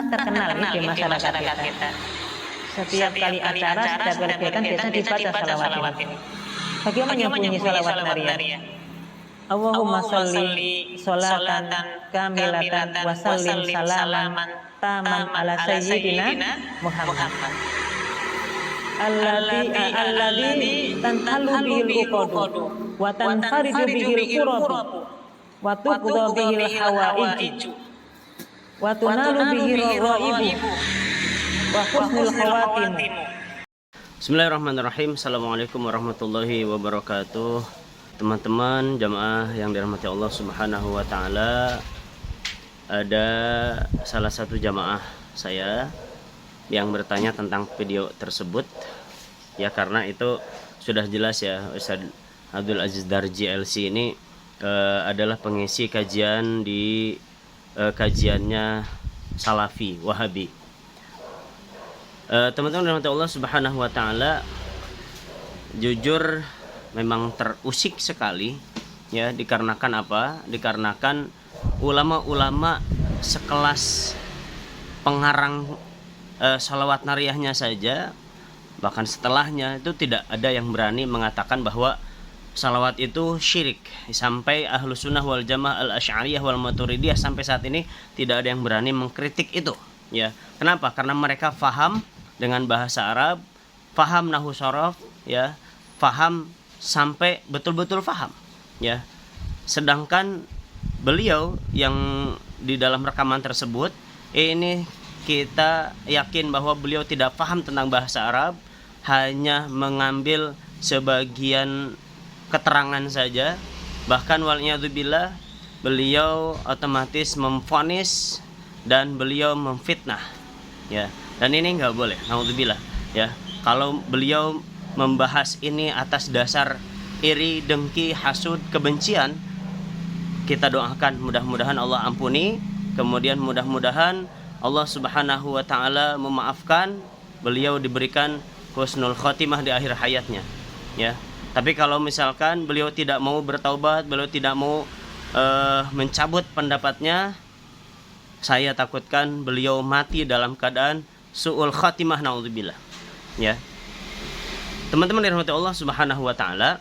sangat terkenal di masyarakat kita. Setiap kali acara, setiap kali kegiatan biasanya dibaca salawat ini. Bagaimana bunyi salawat Maria? Allahumma sholli sholatan kamilatan wa sallim salaman taman ala sayyidina Muhammad. Alladzi tanhalu bihil uqadu wa tanfariju bihil qurabu wa tuqda bihil hawaiju wa tunalu bihil ghaibu wa husnul khawatim. Bismillahirrahmanirrahim. Assalamualaikum warahmatullahi wabarakatuh. Teman-teman jamaah yang dirahmati Allah Subhanahu wa taala, ada salah satu jamaah saya yang bertanya tentang video tersebut. Ya, karena itu sudah jelas ya, Ustaz Abdul Aziz Darji LC ini adalah pengisi kajian di kajiannya Salafi Wahabi. Teman-teman dirahmati Allah Subhanahu wa taala, jujur memang terusik sekali ya, dikarenakan apa? Dikarenakan ulama-ulama sekelas pengarang sholawat nariyahnya saja, bahkan setelahnya itu tidak ada yang berani mengatakan bahwa sholawat itu syirik. Sampai ahlu sunnah wal jamaah al-asy'ariyah wal maturidiyah sampai saat ini tidak ada yang berani mengkritik itu ya. Kenapa? Karena mereka faham dengan bahasa Arab, faham nahwu shorof ya, faham sampai betul-betul faham ya. Sedangkan beliau yang di dalam rekaman tersebut ini kita yakin bahwa beliau tidak paham tentang bahasa Arab, hanya mengambil sebagian keterangan saja. Bahkan wal'iyadzubillah, beliau otomatis memvonis dan beliau memfitnah ya. Dan ini nggak boleh, naudzubillah ya. Kalau beliau membahas ini atas dasar iri, dengki, hasud, kebencian, kita doakan mudah-mudahan Allah ampuni, kemudian mudah-mudahan Allah Subhanahu wa taala memaafkan, beliau diberikan husnul khotimah di akhir hayatnya ya. Tapi kalau misalkan beliau tidak mau bertaubat, beliau tidak mau mencabut pendapatnya, saya takutkan beliau mati dalam keadaan su'ul khotimah, naudzubillah ya. Teman-teman dirahmati Allah Subhanahu wa taala,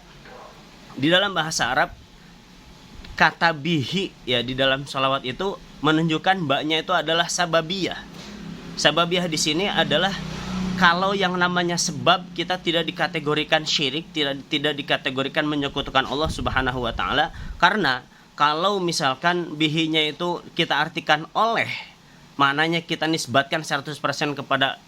di dalam bahasa Arab kata bihi ya di dalam sholawat itu menunjukkan baknya itu adalah sababiyah. Sababiyah di sini adalah kalau yang namanya sebab kita tidak dikategorikan syirik, tidak dikategorikan menyekutukan Allah Subhanahu wa taala. Karena kalau misalkan bihinya itu kita artikan oleh, maknanya kita nisbatkan 100% kepada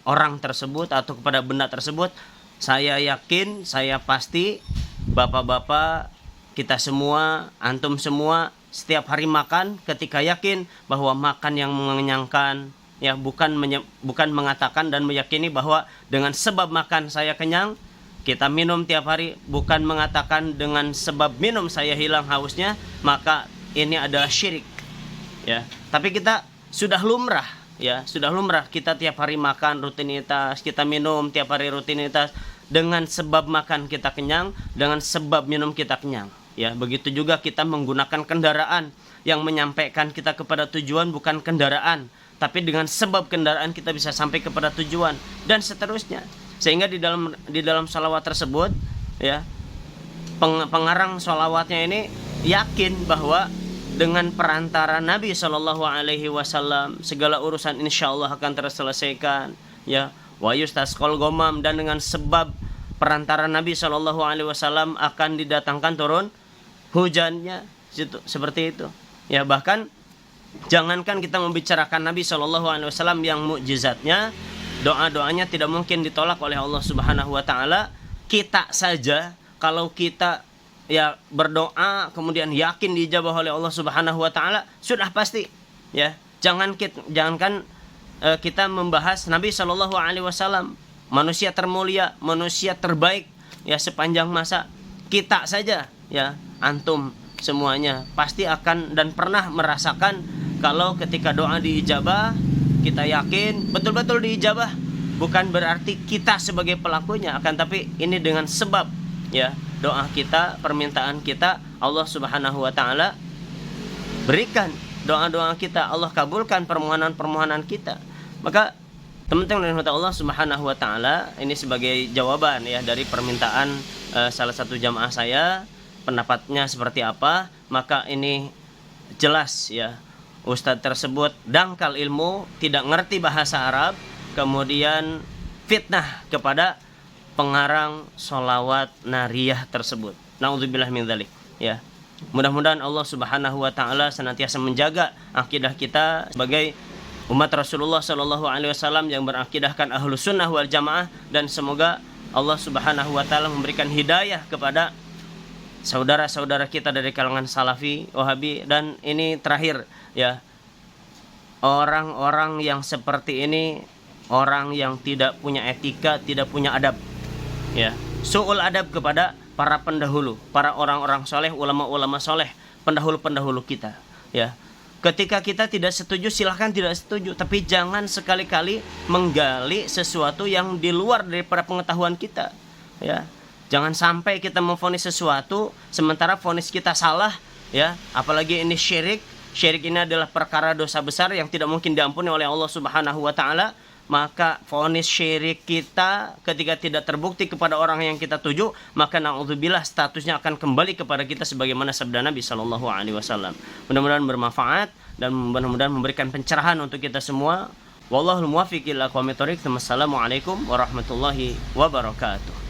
orang tersebut atau kepada benda tersebut, saya yakin, saya pasti bapak-bapak, kita semua, antum semua setiap hari makan ketika yakin bahwa makan yang mengenyangkan ya, bukan mengatakan dan meyakini bahwa dengan sebab makan saya kenyang. Kita minum tiap hari, bukan mengatakan dengan sebab minum saya hilang hausnya, maka ini adalah syirik ya. Tapi kita sudah lumrah ya, sudah lumrah kita tiap hari makan, rutinitas, kita minum tiap hari rutinitas, dengan sebab makan kita kenyang, dengan sebab minum kita kenyang ya. Begitu juga kita menggunakan kendaraan yang menyampaikan kita kepada tujuan, bukan kendaraan, tapi dengan sebab kendaraan kita bisa sampai kepada tujuan, dan seterusnya. Sehingga di dalam sholawat tersebut ya, pengarang sholawatnya ini yakin bahwa dengan perantara Nabi Shallallahu Alaihi Wasallam segala urusan insya Allah akan terselesaikan ya. Wa yustasqal ghamam, dan dengan sebab perantara Nabi Shallallahu Alaihi Wasallam akan didatangkan turun hujannya, seperti itu ya. Bahkan jangankan kita membicarakan Nabi Shallallahu Alaihi Wasallam yang mukjizatnya, doa-doanya tidak mungkin ditolak oleh Allah Subhanahu wa taala. Kita saja kalau kita ya berdoa kemudian yakin dijabah oleh Allah Subhanahu wa taala, sudah pasti ya. Jangankan kita membahas Nabi Shallallahu Alaihi Wasallam, manusia termulia, manusia terbaik ya sepanjang masa. Kita saja ya, antum semuanya pasti akan dan pernah merasakan kalau ketika doa diijabah, kita yakin betul-betul diijabah. Bukan berarti kita sebagai pelakunya, akan tapi ini dengan sebab ya, doa kita, permintaan kita, Allah Subhanahu wa taala berikan doa-doa kita, Allah kabulkan permohonan-permohonan kita. Maka teman-teman dari Allah Subhanahu wa taala, ini sebagai jawaban ya dari permintaan salah satu jamaah saya, pendapatnya seperti apa. Maka ini jelas ya, ustadz tersebut dangkal ilmu, tidak ngerti bahasa Arab, kemudian fitnah kepada pengarang sholawat nariyah tersebut. Na'udzubillah min dzalik ya. Mudah-mudahan Allah Subhanahu wa taala senantiasa menjaga akidah kita sebagai umat Rasulullah sallallahu alaihi wasallam yang berakidahkan Ahlus Sunnah wal Jamaah, dan semoga Allah Subhanahu wa taala memberikan hidayah kepada saudara-saudara kita dari kalangan Salafi, Wahabi. Dan ini terakhir ya, orang-orang yang seperti ini orang yang tidak punya etika, tidak punya adab ya, su'ul adab kepada para pendahulu, para orang-orang soleh, ulama-ulama soleh, pendahulu-pendahulu kita ya. Ketika kita tidak setuju, silahkan tidak setuju, tapi jangan sekali-kali menggali sesuatu yang di luar daripada pengetahuan kita ya. Jangan sampai kita memvonis sesuatu sementara vonis kita salah ya, apalagi ini syirik. Syirik ini adalah perkara dosa besar yang tidak mungkin diampuni oleh Allah Subhanahu wa taala. Maka vonis syirik kita ketika tidak terbukti kepada orang yang kita tuju, maka na'udzubillah statusnya akan kembali kepada kita sebagaimana sabda Nabi sallallahu alaihi wasallam. Mudah-mudahan bermanfaat dan mudah-mudahan memberikan pencerahan untuk kita semua. Wallahul muwaffiq ila aqwamit thoriq. Wassalamualaikum warahmatullahi wabarakatuh.